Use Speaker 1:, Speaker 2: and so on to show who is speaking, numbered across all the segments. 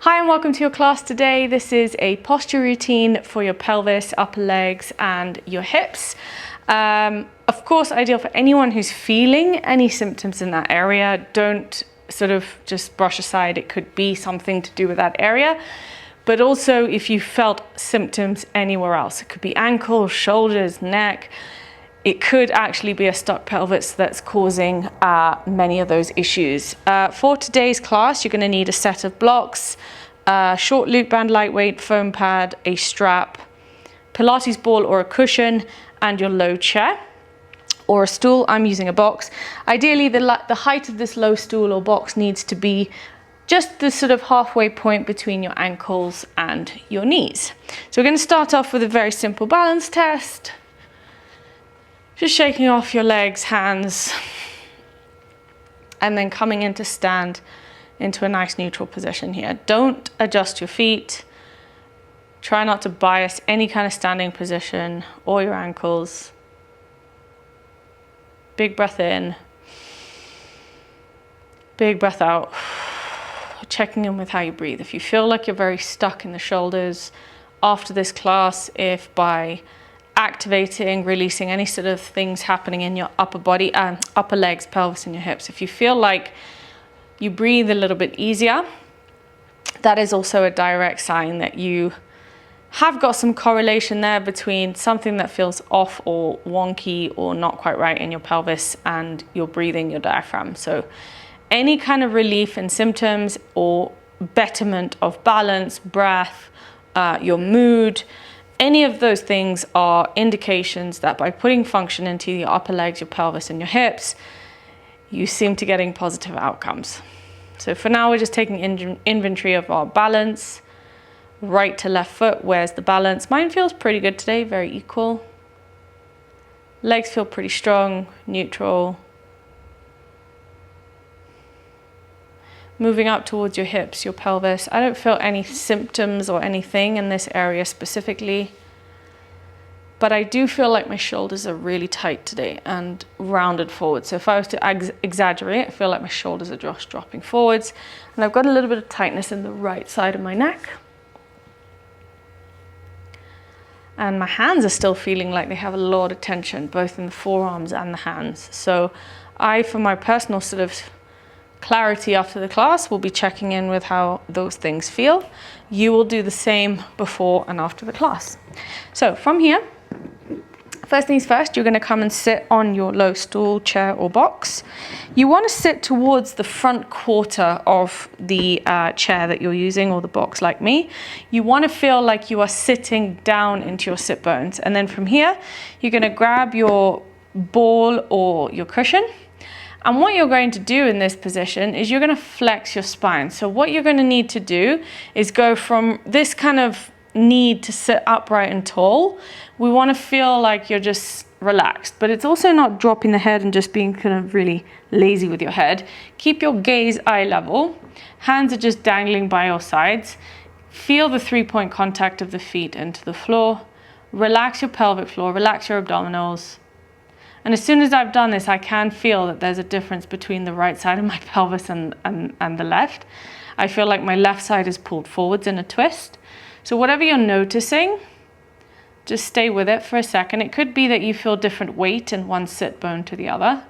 Speaker 1: Hi and welcome to your class today. This is a posture routine for your pelvis, upper legs and your hips. Of course, ideal for anyone who's feeling any symptoms in that area. Don't sort of just brush aside, it could be something to do with that area. But also if you felt symptoms anywhere else, it could be ankles, shoulders, neck. It could actually be a stuck pelvis that's causing many of those issues. For today's class, you're going to need a set of blocks, a short loop band lightweight foam pad, a strap, Pilates ball or a cushion, and your low chair or a stool. I'm using a box. Ideally, the height of this low stool or box needs to be just the sort of halfway point between your ankles and your knees. So we're going to start off with a very simple balance test. Just shaking off your legs, hands, and then coming into stand into a nice neutral position here. Don't adjust your feet. Try not to bias any kind of standing position or your ankles. Big breath in. Big breath out. Checking in with how you breathe. If you feel like you're very stuck in the shoulders after this class, if by activating, releasing any sort of things happening in your upper body, upper legs, pelvis and your hips. If you feel like you breathe a little bit easier, that is also a direct sign that you have got some correlation there between something that feels off or wonky or not quite right in your pelvis and your breathing, your diaphragm. So any kind of relief in symptoms or betterment of balance, breath, your mood, any of those things are indications that by putting function into your upper legs, your pelvis and your hips, you seem to getting positive outcomes. So for now, we're just taking inventory of our balance. Right to left foot, where's the balance? Mine feels pretty good today, very equal. Legs feel pretty strong, neutral. Moving up towards your hips, your pelvis. I don't feel any symptoms or anything in this area specifically, but I do feel like my shoulders are really tight today and rounded forward. So if I was to exaggerate, I feel like my shoulders are just dropping forwards, and I've got a little bit of tightness in the right side of my neck. And my hands are still feeling like they have a lot of tension, both in the forearms and the hands. So for my personal sort of clarity after the class, we'll be checking in with how those things feel. You will do the same before and after the class. So from here, first things first, you're going to come and sit on your low stool, chair or box. You want to sit towards the front quarter of the chair that you're using or the box like me. You want to feel like you are sitting down into your sit bones. And then from here, you're going to grab your ball or your cushion. And what you're going to do in this position is you're going to flex your spine. So what you're going to need to do is go from this kind of need to sit upright and tall. We want to feel like you're just relaxed, but it's also not dropping the head and just being kind of really lazy with your head. Keep your gaze eye level. Hands are just dangling by your sides. Feel the 3-point contact of the feet into the floor. Relax your pelvic floor, relax your abdominals. And as soon as I've done this, I can feel that there's a difference between the right side of my pelvis and the left. I feel like my left side is pulled forwards in a twist. So whatever you're noticing, just stay with it for a second. It could be that you feel different weight in one sit bone to the other.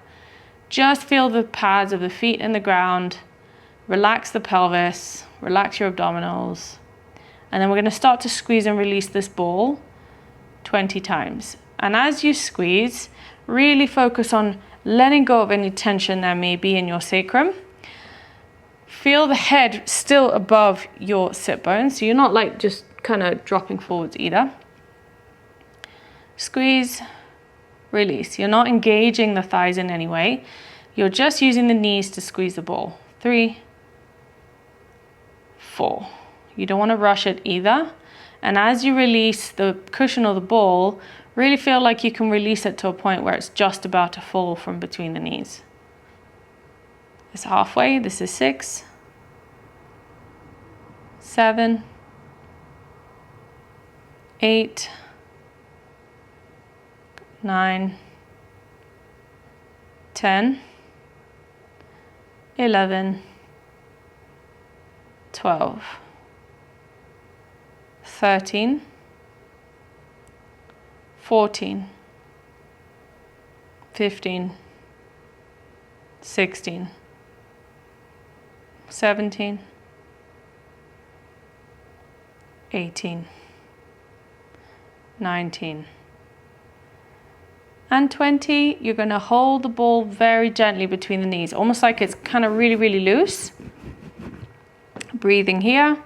Speaker 1: Just feel the pads of the feet in the ground. Relax the pelvis, relax your abdominals. And then we're going to start to squeeze and release this ball 20 times. And as you squeeze, really focus on letting go of any tension there may be in your sacrum. Feel the head still above your sit bones, so you're not like just kind of dropping forwards either. Squeeze, release. You're not engaging the thighs in any way. You're just using the knees to squeeze the ball. 3, 4. You don't want to rush it either. And as you release the cushion or the ball, really feel like you can release it to a point where it's just about to fall from between the knees. It's halfway. This is 6, 7, 8, 9, 10, 11, 12. 13, 14, 15, 16, 17, 18, 19, and 20. You're going to hold the ball very gently between the knees, almost like it's kind of really, really loose. Breathing here.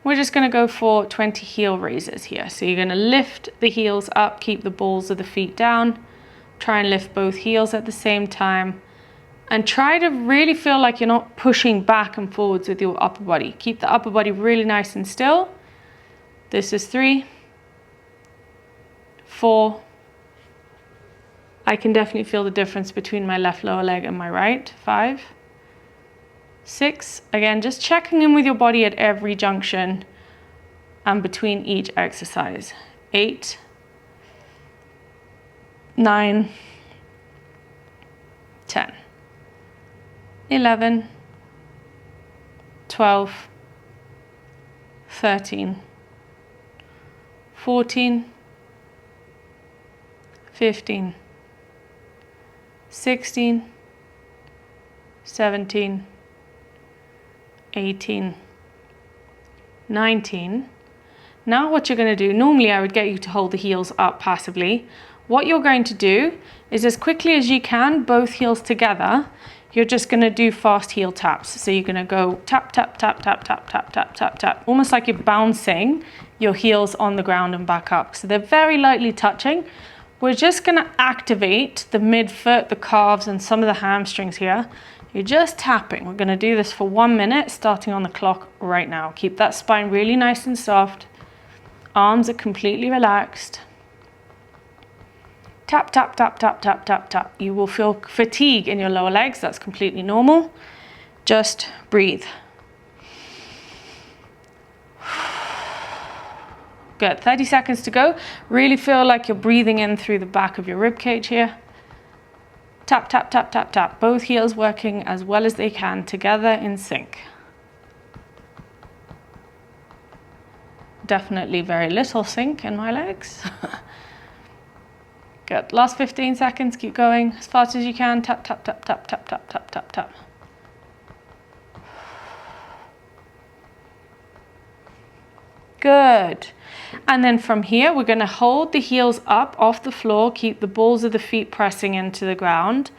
Speaker 1: We're just going to go for 20 heel raises here. So you're going to lift the heels up, keep the balls of the feet down. Try and lift both heels at the same time. And try to really feel like you're not pushing back and forwards with your upper body. Keep the upper body really nice and still. This is 3, 4. I can definitely feel the difference between my left lower leg and my right. 5, 6. Again, just checking in with your body at every junction and between each exercise. 8, 9, 10, 11, 12, 13, 14, 15, 16, 17, 18, 19. Now what you're going to do, normally I would get you to hold the heels up passively. What you're going to do is, as quickly as you can, both heels together, you're just going to do fast heel taps. So you're going to go tap, tap, tap, tap, tap, tap, tap, tap, tap, almost like you're bouncing your heels on the ground and back up. So they're very lightly touching. We're just going to activate the midfoot, the calves, and some of the hamstrings here. You're just tapping. We're going to do this for 1 minute, starting on the clock right now. Keep that spine really nice and soft. Arms are completely relaxed. Tap, tap, tap, tap, tap, tap, tap. You will feel fatigue in your lower legs. That's completely normal. Just breathe. Good. 30 seconds to go. Really feel like you're breathing in through the back of your rib cage here. Tap, tap, tap, tap, tap. Both heels working as well as they can together in sync. Definitely very little sync in my legs. Good. Last 15 seconds. Keep going as fast as you can. Tap, tap, tap, tap, tap, tap, tap, tap, tap. Good. And then from here, we're going to hold the heels up off the floor. Keep the balls of the feet pressing into the ground.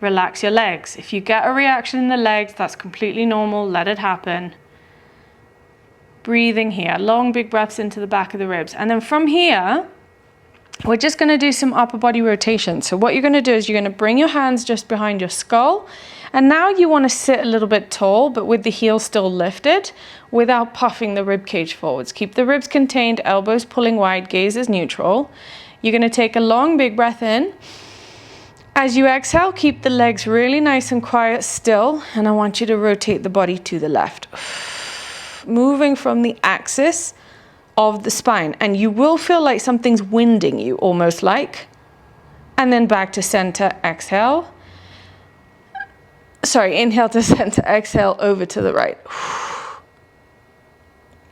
Speaker 1: Relax your legs. If you get a reaction in the legs, that's completely normal. Let it happen. Breathing here. Long, big breaths into the back of the ribs. And then from here, we're just going to do some upper body rotation. So what you're going to do is you're going to bring your hands just behind your skull. And now you want to sit a little bit tall, but with the heels still lifted without puffing the rib cage forwards. Keep the ribs contained, elbows pulling wide, gaze is neutral. You're going to take a long, big breath in. As you exhale, keep the legs really nice and quiet still. And I want you to rotate the body to the left. Moving from the axis of the spine. And you will feel like something's winding you, almost like. And then back to center, exhale. Sorry, inhale to center, exhale over to the right.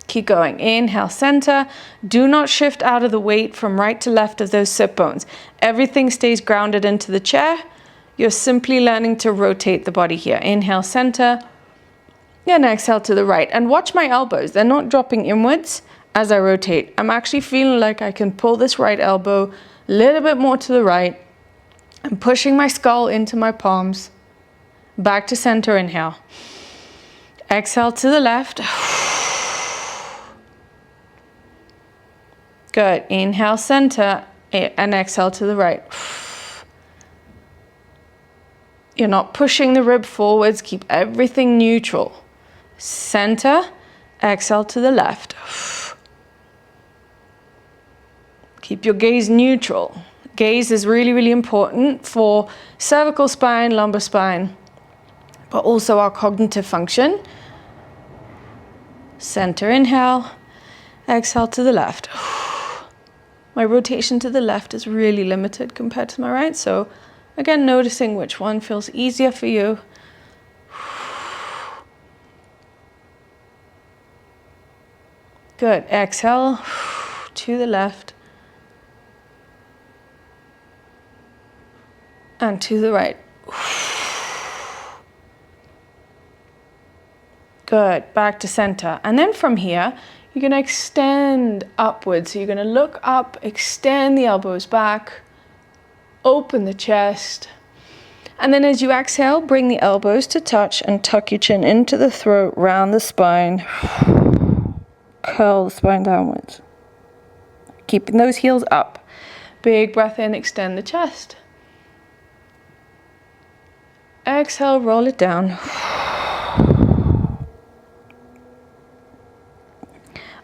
Speaker 1: Keep going. Inhale, center. Do not shift out of the weight from right to left of those sit bones. Everything stays grounded into the chair. You're simply learning to rotate the body here. Inhale, center. And exhale to the right. And watch my elbows. They're not dropping inwards as I rotate. I'm actually feeling like I can pull this right elbow a little bit more to the right. I'm pushing my skull into my palms. Back to center, inhale. Exhale to the left. Good. Inhale, center, and exhale to the right. You're not pushing the rib forwards. Keep everything neutral. Center, exhale to the left. Keep your gaze neutral. Gaze is really, really important for cervical spine, lumbar spine, but also our cognitive function. Center, inhale, exhale to the left. My rotation to the left is really limited compared to my right, so again, noticing which one feels easier for you. Good. Exhale to the left and to the right. Good. Back to center. And then from here, you're going to extend upwards. So you're going to look up, extend the elbows back, open the chest. And then as you exhale, bring the elbows to touch and tuck your chin into the throat, round the spine. Curl the spine downwards. Keeping those heels up. Big breath in, extend the chest. Exhale, roll it down.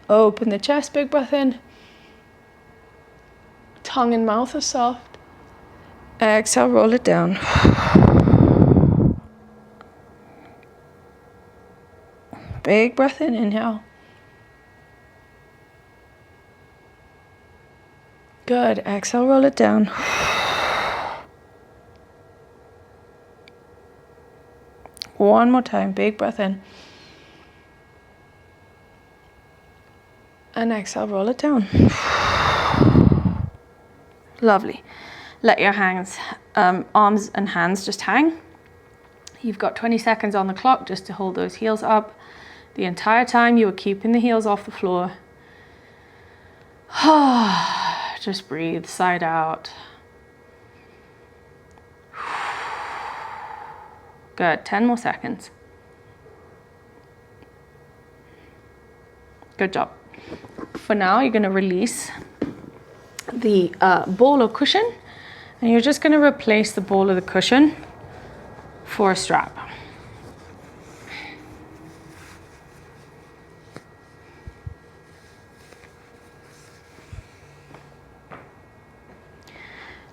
Speaker 1: Open the chest, big breath in. Tongue and mouth are soft. Exhale, roll it down. Big breath in, inhale. Good, exhale, roll it down. One more time, big breath in. And exhale, roll it down. Lovely. Let your hands, arms and hands just hang. You've got 20 seconds on the clock just to hold those heels up. The entire time you are keeping the heels off the floor. Just breathe, side out. Good, 10 more seconds. Good job. For now, you're going to release the ball or cushion, and you're just going to replace the ball of the cushion for a strap.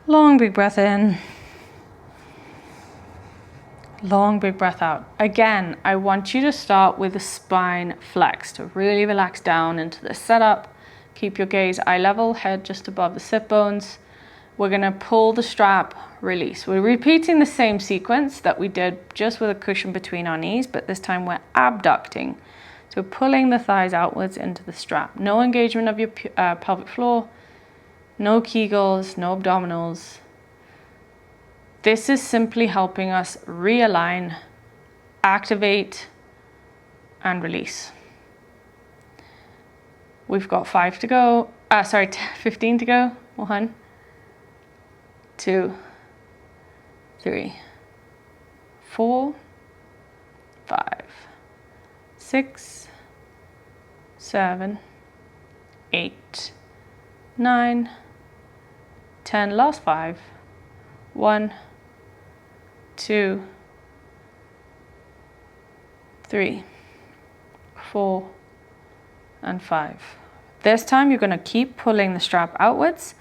Speaker 1: Long big breath in. Long big breath out. Again, I want you to start with the spine flexed to really relax down into the setup. Keep your gaze eye level, head just above the sit bones. We're going to pull the strap, release. We're repeating the same sequence that we did just with a cushion between our knees, but this time we're abducting. So pulling the thighs outwards into the strap. No engagement of your pelvic floor, no Kegels, no abdominals. This is simply helping us realign, activate, and release. We've got 15 to go. 1, 2, 3, 4, 5, 6, 7, 8, 9, 10, last 5. 1, 2, 3, 4, and 5. This time you're going to keep pulling the strap outwards.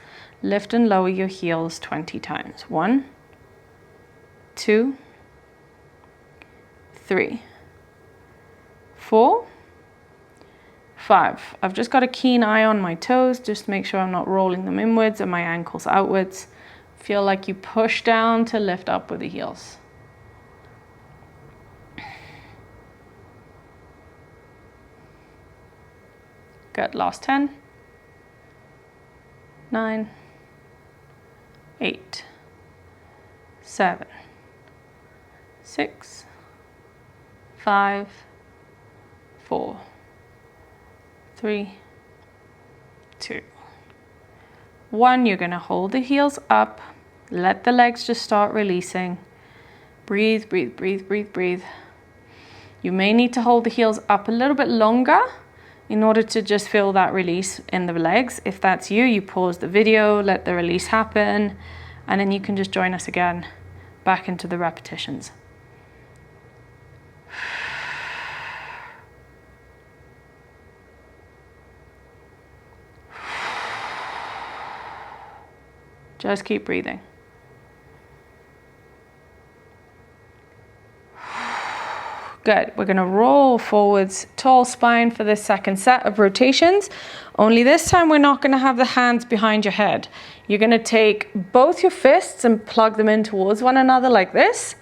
Speaker 1: Lift and lower your heels 20 times. 1, 2, 3, 4, 5. I've just got a keen eye on my toes, just to make sure I'm not rolling them inwards and my ankles outwards. Feel like you push down to lift up with the heels. Good, last 10, 9, 8, 7, 6, 5, 4, 3, 2, 1. You're going to hold the heels up. Let the legs just start releasing. Breathe, breathe, breathe, breathe, breathe. You may need to hold the heels up a little bit longer in order to just feel that release in the legs. If that's you, you pause the video, let the release happen, and then you can just join us again back into the repetitions. Just keep breathing. Good. We're going to roll forwards, tall spine for this second set of rotations. Only this time we're not going to have the hands behind your head. You're going to take both your fists and plug them in towards one another like this.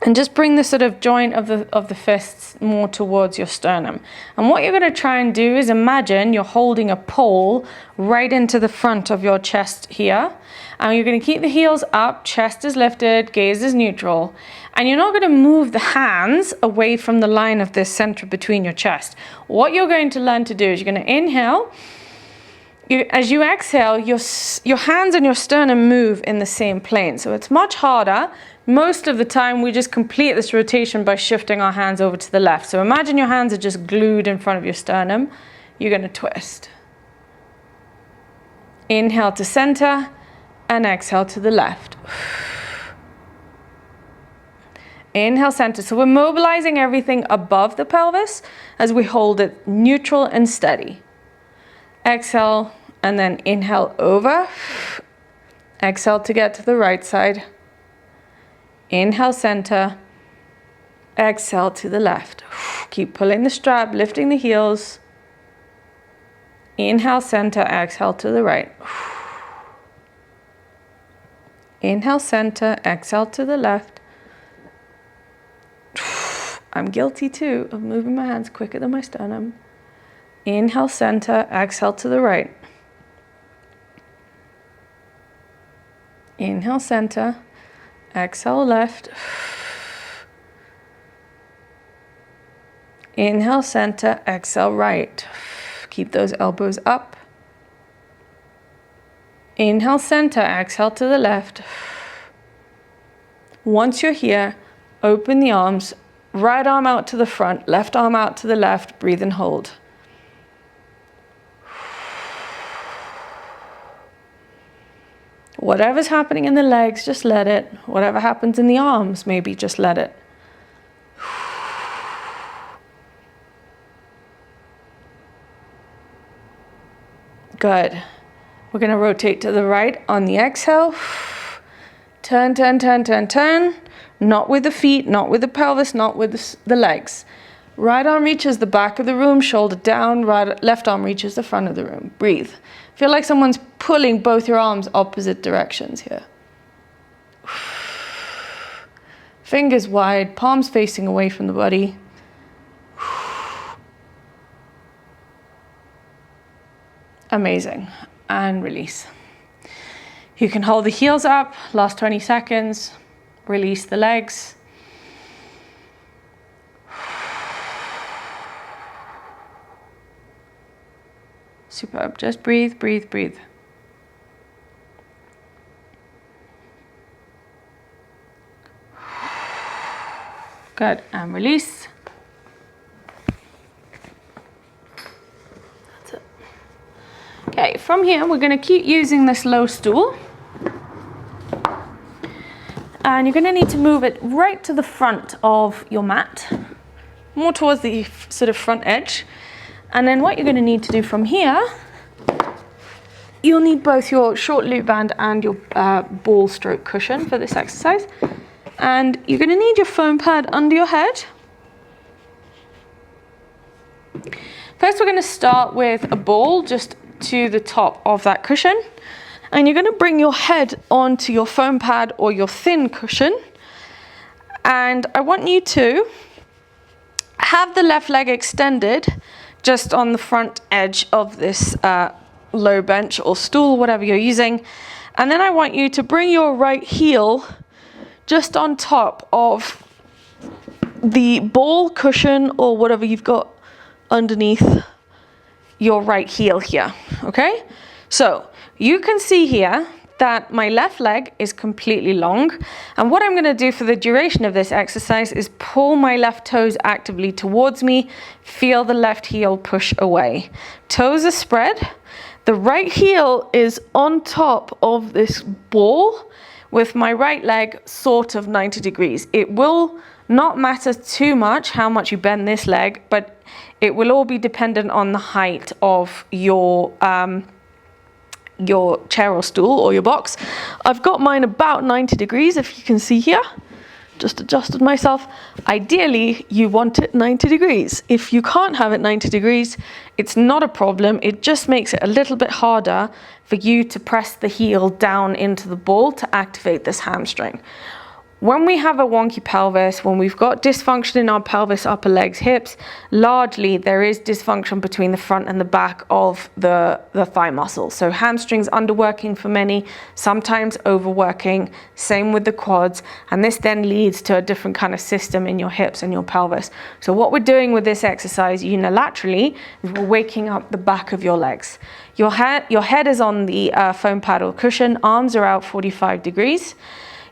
Speaker 1: And just bring the sort of joint of the fists more towards your sternum. And what you're going to try and do is imagine you're holding a pole right into the front of your chest here. And you're going to keep the heels up, chest is lifted, gaze is neutral. And you're not going to move the hands away from the line of this center between your chest. What you're going to learn to do is you're going to inhale. As you exhale, your hands and your sternum move in the same plane. So it's much harder. Most of the time, we just complete this rotation by shifting our hands over to the left. So imagine your hands are just glued in front of your sternum. You're going to twist. Inhale to center and exhale to the left. Inhale, center. So we're mobilizing everything above the pelvis as we hold it neutral and steady. Exhale and then inhale over. Exhale to get to the right side. Inhale, center. Exhale to the left. Keep pulling the strap, lifting the heels. Inhale, center. Exhale to the right. Inhale, center. Exhale to the left. I'm guilty too of moving my hands quicker than my sternum. Inhale, center. Exhale to the right. Inhale, center. Exhale, left. Inhale, center. Exhale, right. Keep those elbows up. Inhale, center. Exhale to the left. Once you're here, open the arms. Right arm out to the front, left arm out to the left. Breathe and hold. Whatever's happening in the legs, just let it. Whatever happens in the arms, maybe just let it. Good. We're going to rotate to the right on the exhale. Turn, turn, turn, turn, turn. Not with the feet, not with the pelvis, not with the legs. Right arm reaches the back of the room, shoulder down. Left arm reaches the front of the room. Breathe. Feel like someone's pulling both your arms opposite directions here. Fingers wide, palms facing away from the body. Amazing. And release. You can hold the heels up, last 20 seconds. Release the legs. Superb. Just breathe, breathe, breathe. Good. And release. That's it. Okay, from here, we're going to keep using this low stool. And you're going to need to move it right to the front of your mat, more towards the sort of front edge. And then what you're going to need to do from here, you'll need both your short loop band and your ball stroke cushion for this exercise. And you're going to need your foam pad under your head. First, we're going to start with a ball just to the top of that cushion. And you're going to bring your head onto your foam pad or your thin cushion. And I want you to have the left leg extended just on the front edge of this low bench or stool, whatever you're using. And then I want you to bring your right heel just on top of the ball cushion or whatever you've got underneath your right heel here, okay? So you can see here that my left leg is completely long. And what I'm going to do for the duration of this exercise is pull my left toes actively towards me, feel the left heel push away. Toes are spread. The right heel is on top of this ball with my right leg sort of 90 degrees. It will not matter too much how much you bend this leg, but it will all be dependent on the height of your chair or stool or your box. I've got mine about 90 degrees, if you can see here. Just adjusted myself. Ideally, you want it 90 degrees. If you can't have it 90 degrees, it's not a problem. It just makes it a little bit harder for you to press the heel down into the ball to activate this hamstring. when we have a wonky pelvis, when we've got dysfunction in our pelvis, upper legs, hips, largely there is dysfunction between the front and the back of the thigh muscles. So hamstrings underworking for many, sometimes overworking, same with the quads, and this then leads to a different kind of system in your hips and your pelvis. So what we're doing with this exercise unilaterally is we're waking up the back of your legs. Your head is on the foam paddle cushion, arms are out 45 degrees.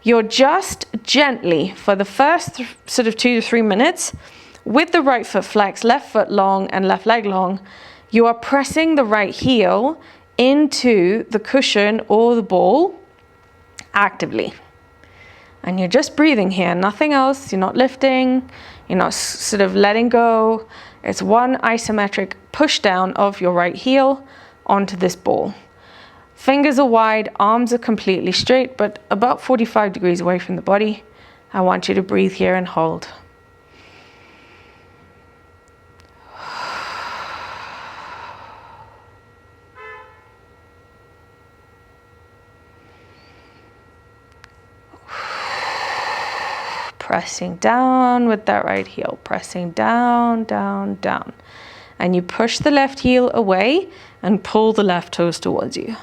Speaker 1: You're just gently, for the first sort of 2 to 3 minutes, with the right foot flexed, left foot long and left leg long, you are pressing the right heel into the cushion or the ball actively. And you're just breathing here, nothing else. You're not lifting, you're not sort of letting go. It's one isometric push down of your right heel onto this ball. Fingers are wide, arms are completely straight, but about 45 degrees away from the body. I want you to breathe here and hold. Pressing down with that right heel, pressing down, down, down. And you push the left heel away and pull the left toes towards you.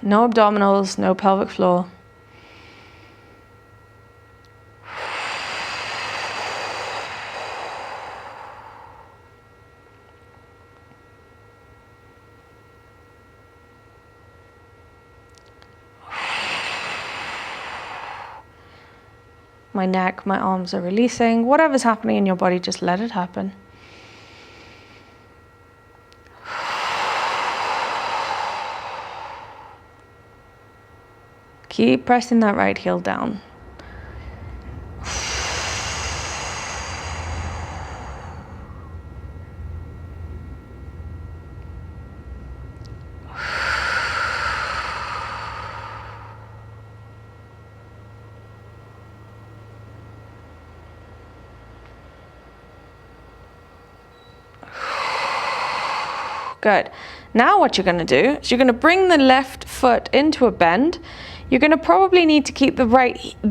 Speaker 1: No abdominals, no pelvic floor. My neck, my arms are releasing. Whatever's happening in your body, just let it happen. Keep pressing that right heel down. Good. Now what you're going to do is you're going to bring the left foot into a bend. You're going to probably need to keep the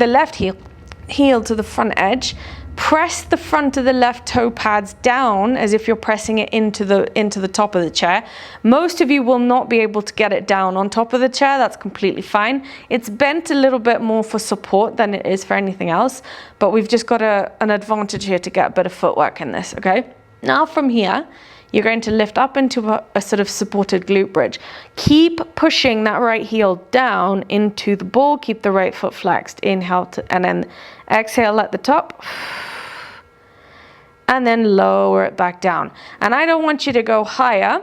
Speaker 1: left heel to the front edge. Press the front of the left toe pads down as if you're pressing it into the top of the chair. Most of you will not be able to get it down on top of the chair. That's completely fine. It's bent a little bit more for support than it is for anything else, but we've just got an advantage here to get a bit of footwork in this, okay? Now from here, you're going to lift up into a sort of supported glute bridge. Keep pushing that right heel down into the ball. Keep the right foot flexed. Inhale and then exhale at the top. And then lower it back down. And I don't want you to go higher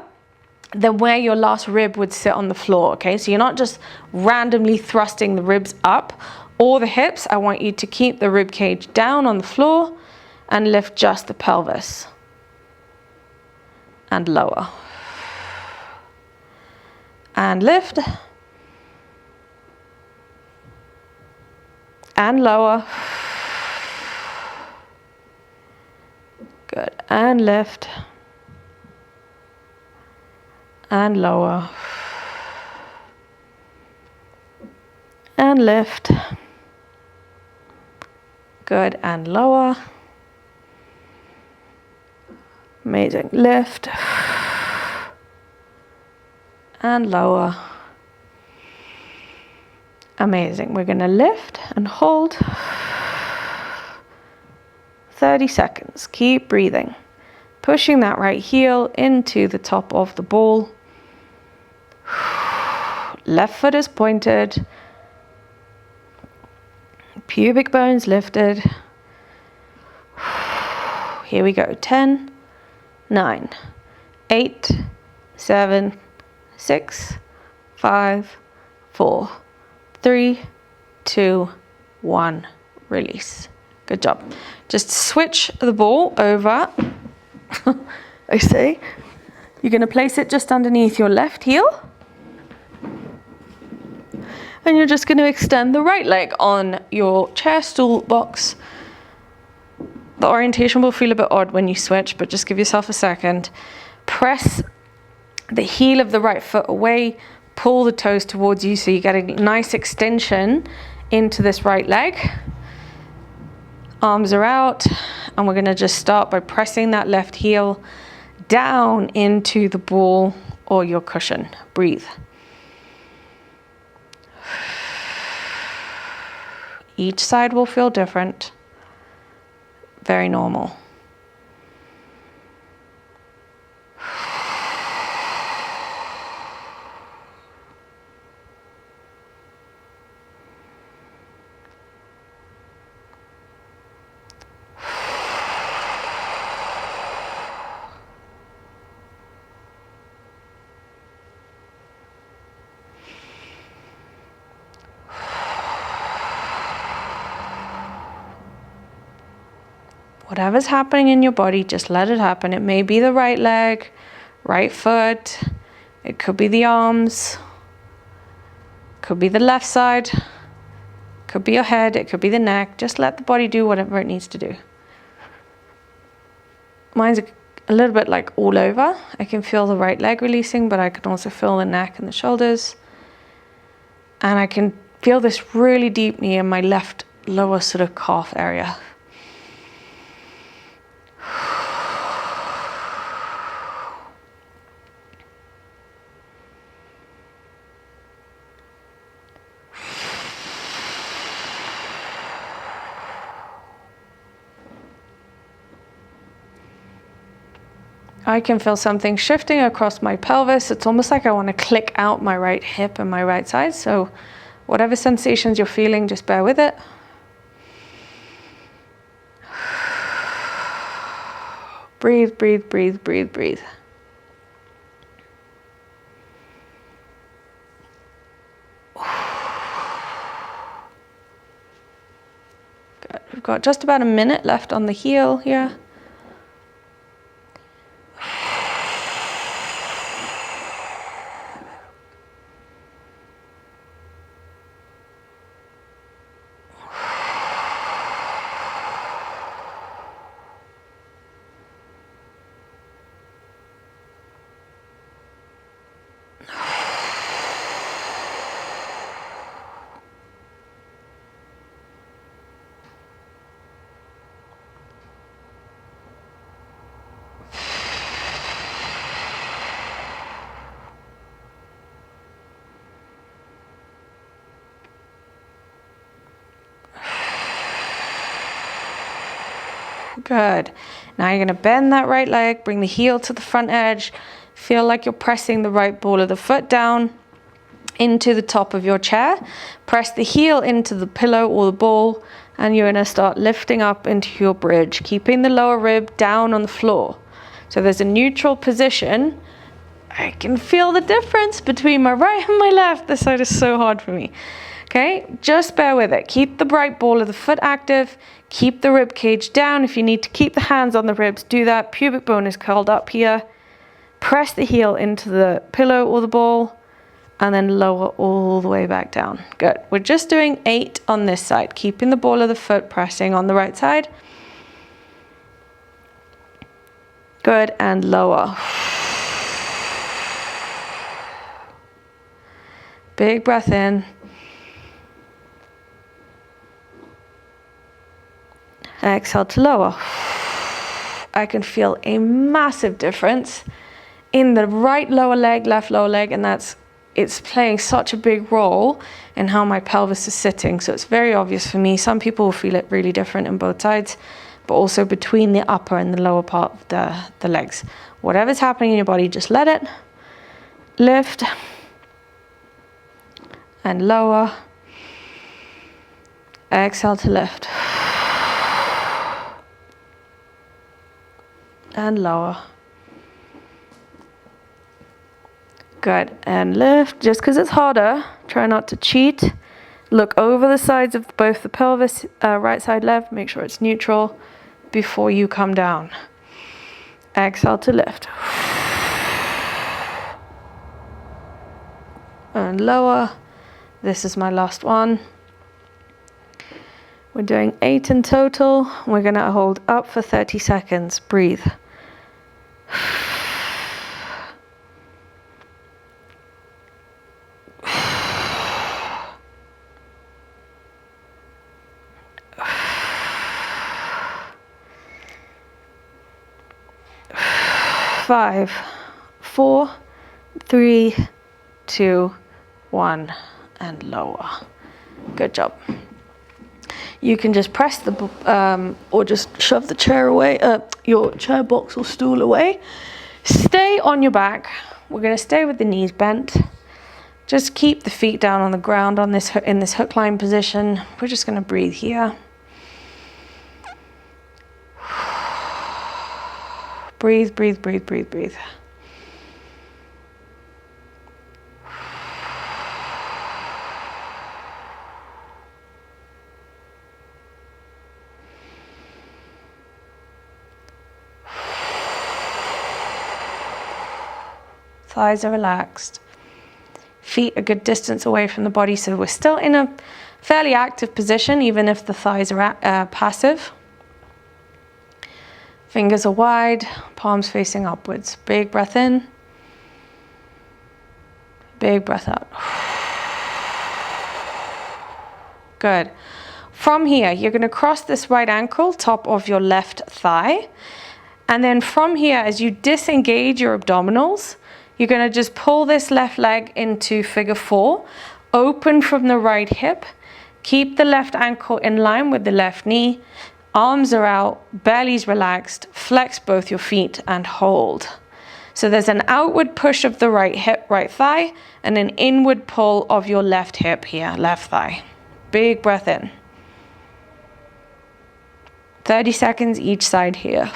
Speaker 1: than where your last rib would sit on the floor, okay? So you're not just randomly thrusting the ribs up or the hips. I want you to keep the rib cage down on the floor and lift just the pelvis. And lower. And lift. And lower. Good. And lift. And lower. And lift. Good. And lower. Amazing. Lift and lower. Amazing. We're going to lift and hold 30 seconds. Keep breathing. Pushing that right heel into the top of the ball. Left foot is pointed. Pubic bones lifted. Here we go. 10. 9, 8, 7, 6, 5, 4, 3, 2, 1. Release. Good job. Just switch the ball over. I say. You're going to place it just underneath your left heel. And you're just going to extend the right leg on your chair, stool, box. The orientation will feel a bit odd when you switch, but just give yourself a second. Press the heel of the right foot away, pull the toes towards you so you get a nice extension into this right leg. Arms are out, and we're going to just start by pressing that left heel down into the ball or your cushion. Breathe. Each side will feel different. Very normal. Whatever's happening in your body, just let it happen. It may be the right leg, right foot. It could be the arms. Could be the left side. Could be your head. It could be the neck. Just let the body do whatever it needs to do. Mine's a little bit like all over. I can feel the right leg releasing, but I can also feel the neck and the shoulders. And I can feel this really deep knee in my left lower sort of calf area. I can feel something shifting across my pelvis. It's almost like I want to click out my right hip and my right side. So whatever sensations you're feeling, just bear with it. Breathe, breathe, breathe, breathe, breathe. Good. We've got just about a minute left on the heel here. Good. Now you're going to bend that right leg, bring the heel to the front edge. Feel like you're pressing the right ball of the foot down into the top of your chair. Press the heel into the pillow or the ball, and you're going to start lifting up into your bridge, keeping the lower rib down on the floor. So there's a neutral position. I can feel the difference between my right and my left. This side is so hard for me. Okay, just bear with it. Keep the right ball of the foot active. Keep the rib cage down. If you need to keep the hands on the ribs, do that. Pubic bone is curled up here. Press the heel into the pillow or the ball, and then lower all the way back down. Good. We're just doing 8 on this side, keeping the ball of the foot pressing on the right side. Good, and lower. Big breath in. Exhale to lower. I can feel a massive difference in the right lower leg, left lower leg, and it's playing such a big role in how my pelvis is sitting. So it's very obvious for me. Some people will feel it really different in both sides, but also between the upper and the lower part of the legs. Whatever's happening in your body, just let it. Lift and lower. Exhale to lift. And lower. Good, and lift. Just because it's harder, try not to cheat. Look over the sides of both the pelvis, right side, left. Make sure it's neutral before you come down. Exhale to lift. And lower. This is my last one. We're doing 8 in total. We're going to hold up for 30 seconds. Breathe. 5, 4, 3, 2, 1, and lower. Good job. You can just press the, or just shove the chair away, your chair box or stool away. Stay on your back. We're going to stay with the knees bent. Just keep the feet down on the ground on this in this hook line position. We're just going to breathe here. Breathe, breathe, breathe, breathe, breathe. Thighs are relaxed. Feet a good distance away from the body, so we're still in a fairly active position, even if the thighs are passive. Fingers are wide, palms facing upwards. Big breath in. Big breath out. Good. From here, you're going to cross this right ankle, top of your left thigh. And then from here, as you disengage your abdominals, you're going to just pull this left leg into figure 4. Open from the right hip. Keep the left ankle in line with the left knee. Arms are out, belly's relaxed, flex both your feet and hold. So there's an outward push of the right hip, right thigh, and an inward pull of your left hip here, left thigh. Big breath in. 30 seconds each side here.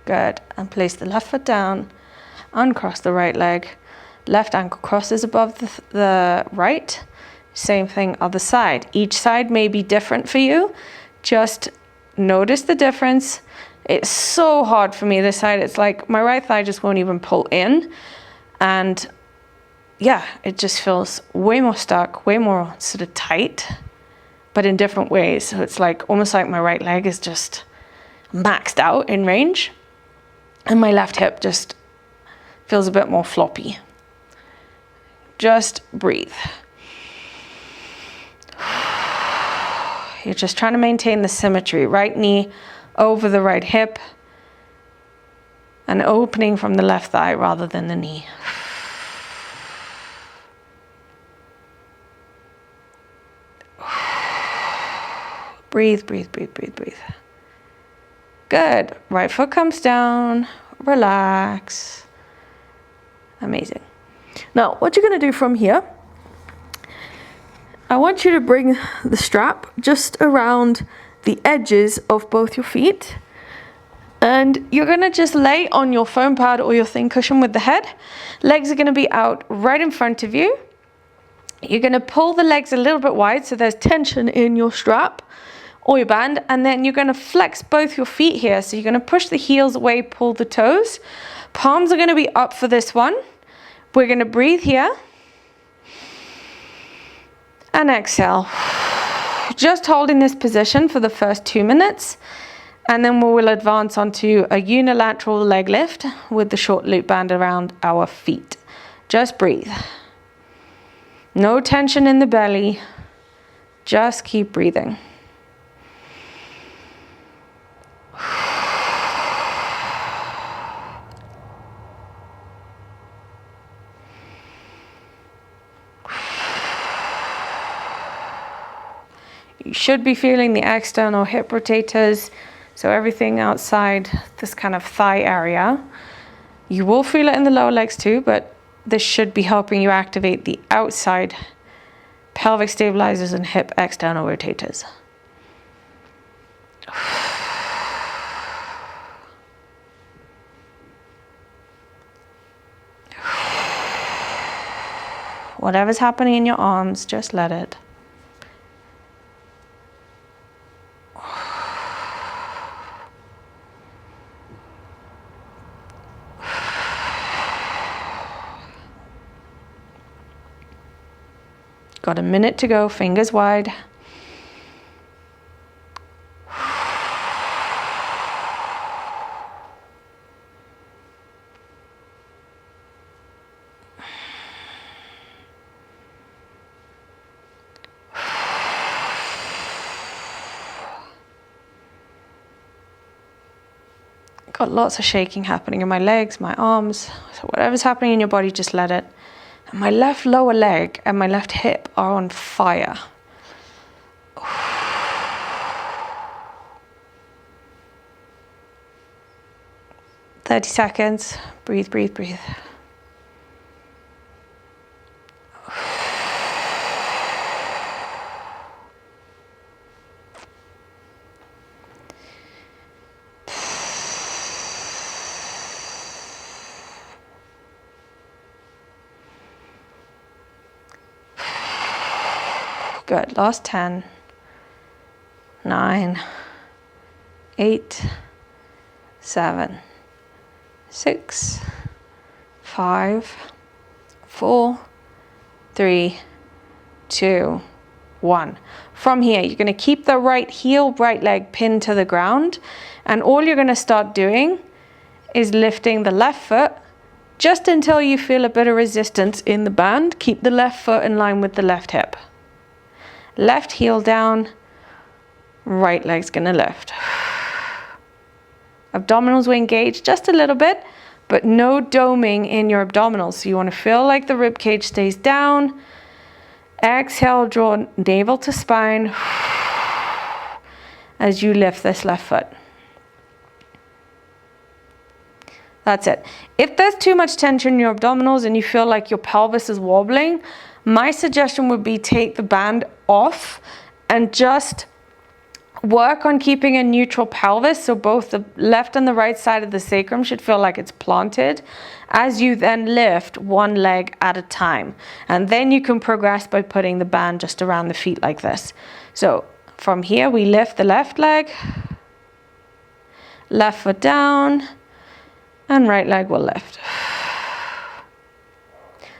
Speaker 1: Good. And place the left foot down, uncross the right leg. Left ankle crosses above the right. Same thing other side. Each side may be different for you. Just notice the difference. It's so hard for me this side. It's like my right thigh just won't even pull in. And yeah, it just feels way more stuck, way more sort of tight, but in different ways. So it's like almost like my right leg is just maxed out in range. And my left hip just feels a bit more floppy. Just breathe. You're just trying to maintain the symmetry. Right knee over the right hip. And opening from the left thigh rather than the knee. Breathe, breathe, breathe, breathe, breathe. Good. Right foot comes down. Relax. Amazing. Now, what you're going to do from here, I want you to bring the strap just around the edges of both your feet. And you're going to just lay on your foam pad or your thin cushion with the head. Legs are going to be out right in front of you. You're going to pull the legs a little bit wide so there's tension in your strap or your band, and then you're going to flex both your feet here. So you're going to push the heels away, pull the toes. Palms are going to be up for this one. We're going to breathe here. And exhale. Just holding this position for the first 2 minutes. And then we will advance onto a unilateral leg lift with the short loop band around our feet. Just breathe. No tension in the belly. Just keep breathing. You should be feeling the external hip rotators, so everything outside this kind of thigh area. You will feel it in the lower legs too, but this should be helping you activate the outside pelvic stabilizers and hip external rotators. Whatever's happening in your arms, just let it. Got a minute to go, fingers wide. Got lots of shaking happening in my legs, my arms. So whatever's happening in your body, just let it. And my left lower leg and my left hip are on fire. 30 seconds. Breathe, breathe, breathe. Good. Last 10, 9, 8, 7, 6, 5, 4, 3, 2, 1. From here, you're going to keep the right heel, right leg pinned to the ground, and all you're going to start doing is lifting the left foot just until you feel a bit of resistance in the band. Keep the left foot in line with the left hip. Left heel down, right leg's gonna lift. Abdominals will engage just a little bit, but no doming in your abdominals. So you want to feel like the rib cage stays down. Exhale, draw navel to spine as you lift this left foot. That's it. If there's too much tension in your abdominals and you feel like your pelvis is wobbling, my suggestion would be take the band off and just work on keeping a neutral pelvis. So both the left and the right side of the sacrum should feel like it's planted as you then lift one leg at a time. And then you can progress by putting the band just around the feet like this. So from here, we lift the left leg, left foot down, and right leg will lift.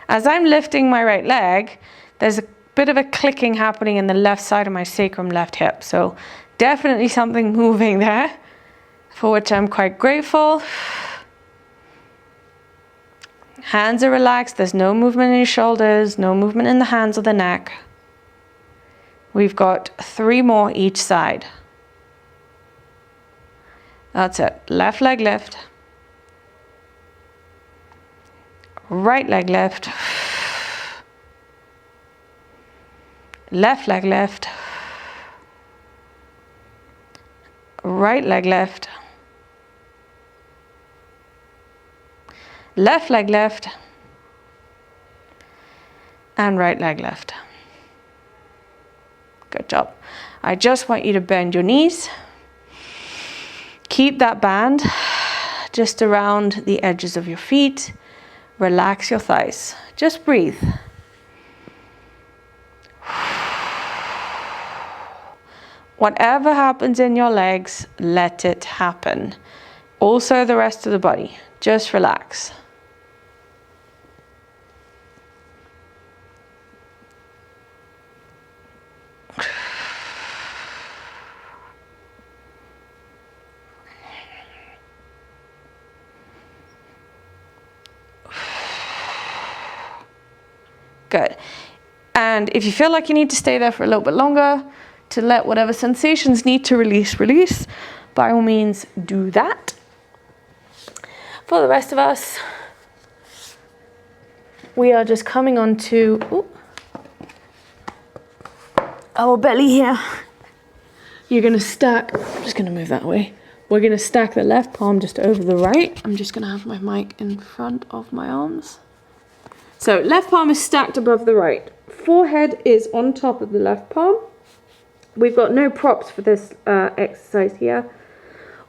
Speaker 1: As I'm lifting my right leg, there's a bit of a clicking happening in the left side of my sacrum, left hip. So definitely something moving there, for which I'm quite grateful. Hands are relaxed. There's no movement in your shoulders, no movement in the hands or the neck. We've got 3 more each side. That's it. Left leg lift. Right leg lift. Left leg lift. Right leg lift. Left leg lift. And right leg lift. Good job. I just want you to bend your knees. Keep that band just around the edges of your feet. Relax your thighs. Just breathe. Whatever happens in your legs, let it happen. Also the rest of the body. Just relax. Good. And if you feel like you need to stay there for a little bit longer to let whatever sensations need to release, by all means do that. For the rest of us, we are just coming on to our belly here. You're going to stack, I'm just going to move that way. We're going to stack the left palm just over the right. I'm just going to have my mic in front of my arms. So left palm is stacked above the right. Forehead is on top of the left palm. We've got no props for this exercise here.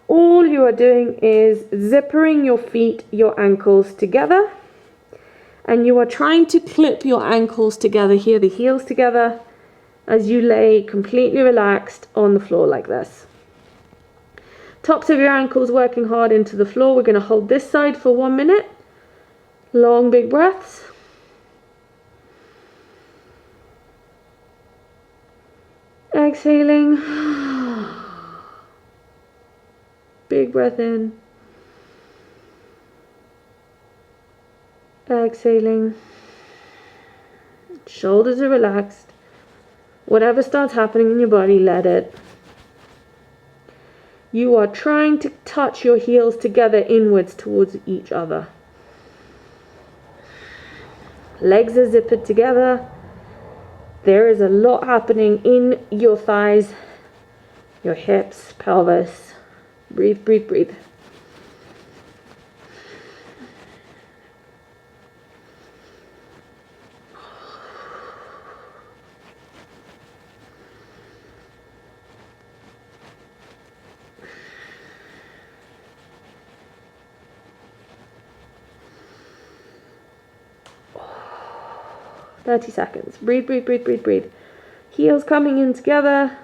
Speaker 1: All you are doing is zippering your feet, your ankles together.
Speaker 2: And you are trying to clip your ankles together here, the heels together, as you lay completely relaxed on the floor like this. Tops of your ankles working hard into the floor. We're going to hold this side for 1 minute. Long, big breaths. Exhaling. Big breath in. Exhaling. Shoulders are relaxed. Whatever starts happening in your body, let it. You are trying to touch your heels together inwards towards each other. Legs are zippered together. There is a lot happening in your thighs, your hips, pelvis. Breathe, breathe, breathe. Oh, 30 seconds. Breathe, breathe, breathe, breathe, breathe. Heels coming in together.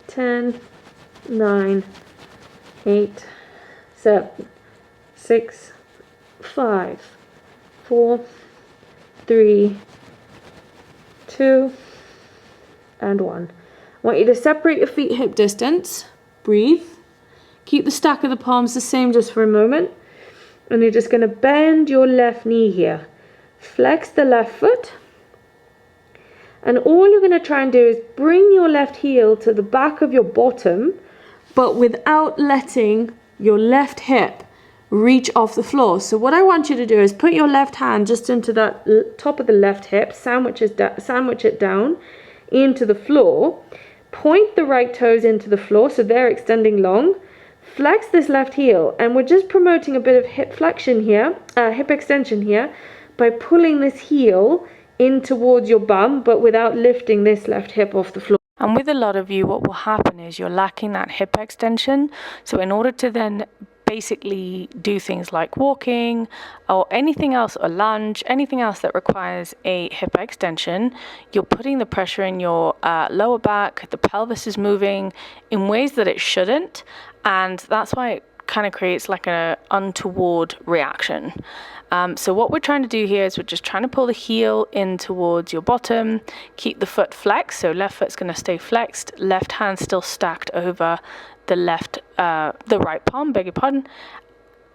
Speaker 2: Ten, 9, 8, 7, 6, 5, 4, 3, 2, and 1. I want you to separate your feet hip distance. Breathe. Keep the stack of the palms the same just for a moment. And you're just going to bend your left knee here. Flex the left foot. And all you're going to try and do is bring your left heel to the back of your bottom, but without letting your left hip reach off the floor. So what I want you to do is put your left hand just into that top of the left hip, sandwich it down into the floor. Point the right toes into the floor so they're extending long. Flex this left heel, and we're just promoting a bit of hip flexion here, hip extension here, by pulling this heel in towards your bum, but without lifting this left hip off the floor.
Speaker 1: And with a lot of you, what will happen is you're lacking that hip extension. So in order to then basically do things like walking or anything else, or lunge, anything else that requires a hip extension, you're putting the pressure in your lower back. The pelvis is moving in ways that it shouldn't, and that's why it kind of creates like an untoward reaction. So what we're trying to do here is we're just trying to pull the heel in towards your bottom, keep the foot flexed, so left foot's going to stay flexed, left hand still stacked over the right palm, beg your pardon,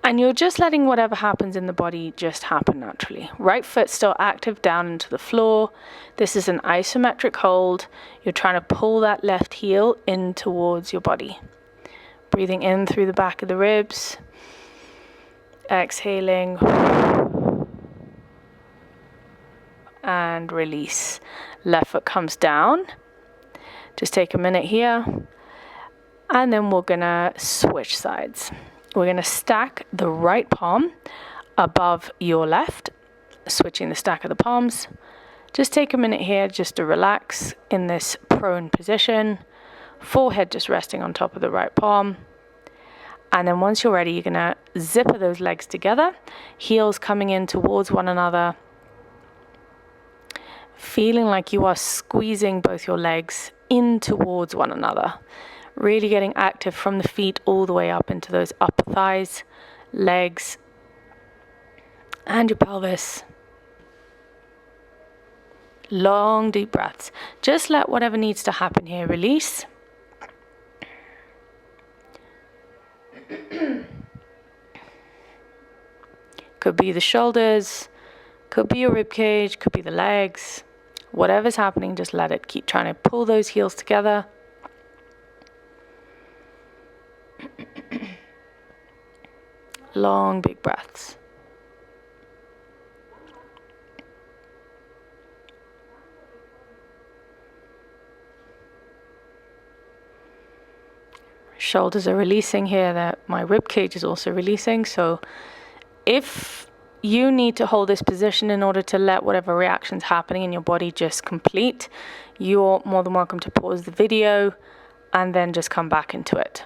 Speaker 1: and you're just letting whatever happens in the body just happen naturally. Right foot still active down into the floor. This is an isometric hold. You're trying to pull that left heel in towards your body. Breathing in through the back of the ribs. Exhaling. And release. Left foot comes down. Just take a minute here. And then we're gonna switch sides. We're gonna stack the right palm above your left, switching the stack of the palms. Just take a minute here just to relax in this prone position. Forehead just resting on top of the right palm. And then once you're ready, you're gonna zipper those legs together, heels coming in towards one another, feeling like you are squeezing both your legs in towards one another. Really getting active from the feet all the way up into those upper thighs, legs, and your pelvis. Long, deep breaths. Just let whatever needs to happen here release. Could be the shoulders, could be your rib cage, could be the legs. Whatever's happening, just let it. Keep trying to pull those heels together. Long, big breaths. Shoulders are releasing here. That my rib cage is also releasing. So if you need to hold this position in order to let whatever reaction's happening in your body just complete, you're more than welcome to pause the video and then just come back into it.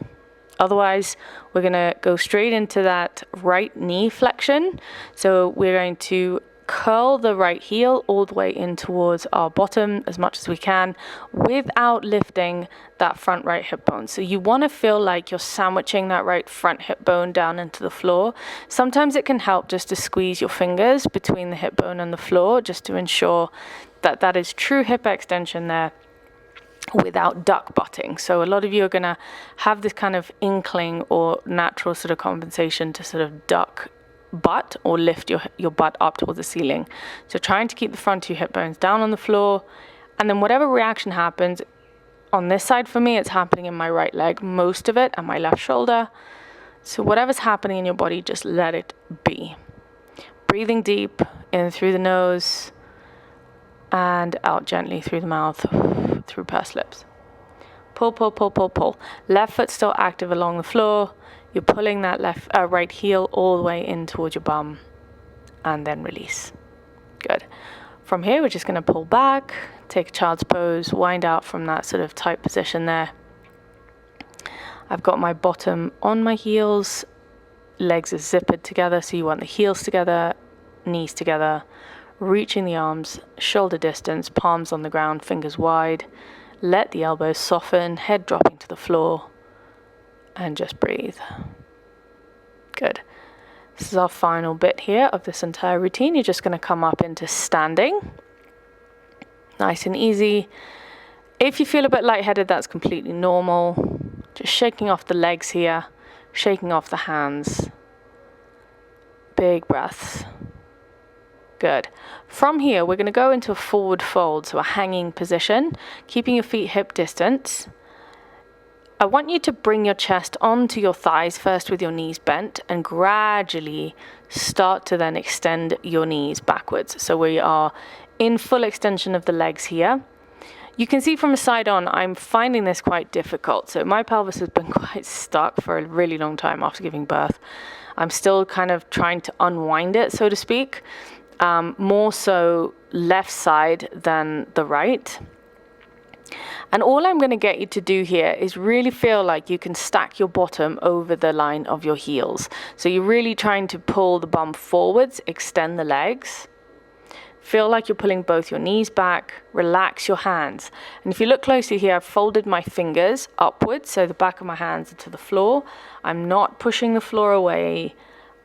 Speaker 1: Otherwise, we're going to go straight into that right knee flexion. So we're going to curl the right heel all the way in towards our bottom as much as we can without lifting that front right hip bone. So you want to feel like you're sandwiching that right front hip bone down into the floor. Sometimes it can help just to squeeze your fingers between the hip bone and the floor just to ensure that that is true hip extension there without duck butting. So a lot of you are going to have this kind of inkling or natural sort of compensation to sort of duck butt or lift your butt up towards the ceiling. So trying to keep the front two hip bones down on the floor, and then whatever reaction happens on this side, for me it's happening in my right leg, most of it, and my left shoulder. So whatever's happening in your body, just let it be. Breathing deep in through the nose and out gently through the mouth, through pursed lips. Pull, pull, pull, pull, pull. Left foot still active along the floor. You're pulling that right heel all the way in towards your bum and then release. Good. From here, we're just going to pull back, take a child's pose, wind out from that sort of tight position there. I've got my bottom on my heels, legs are zippered together, so you want the heels together, knees together, reaching the arms, shoulder distance, palms on the ground, fingers wide. Let the elbows soften, head dropping to the floor, and just breathe. Good. This is our final bit here of this entire routine. You're just going to come up into standing. Nice and easy. If you feel a bit lightheaded, that's completely normal. Just shaking off the legs here, shaking off the hands. Big breaths. Good. From here, we're going to go into a forward fold, so a hanging position, keeping your feet hip distance. I want you to bring your chest onto your thighs first with your knees bent and gradually start to then extend your knees backwards. So we are in full extension of the legs here. You can see from the side on, I'm finding this quite difficult. So my pelvis has been quite stuck for a really long time after giving birth. I'm still kind of trying to unwind it, so to speak. More so left side than the right. And all I'm going to get you to do here is really feel like you can stack your bottom over the line of your heels. So you're really trying to pull the bum forwards, extend the legs. Feel like you're pulling both your knees back, relax your hands. And if you look closely here, I've folded my fingers upwards, so the back of my hands are to the floor. I'm not pushing the floor away.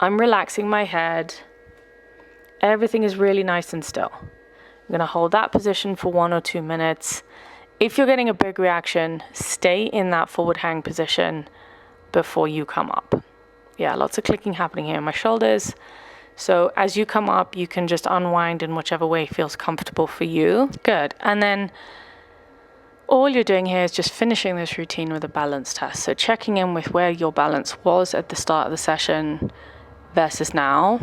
Speaker 1: I'm relaxing my head. Everything is really nice and still. I'm going to hold that position for 1 or 2 minutes. If you're getting a big reaction, stay in that forward hang position before you come up. Yeah, lots of clicking happening here in my shoulders. So as you come up, you can just unwind in whichever way feels comfortable for you. Good. And then all you're doing here is just finishing this routine with a balance test. So checking in with where your balance was at the start of the session versus now.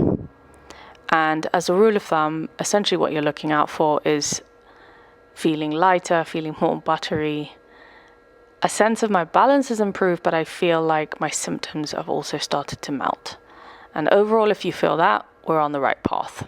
Speaker 1: And as a rule of thumb, essentially what you're looking out for is feeling lighter, feeling more buttery. A sense of my balance has improved, but I feel like my symptoms have also started to melt. And overall, if you feel that, we're on the right path.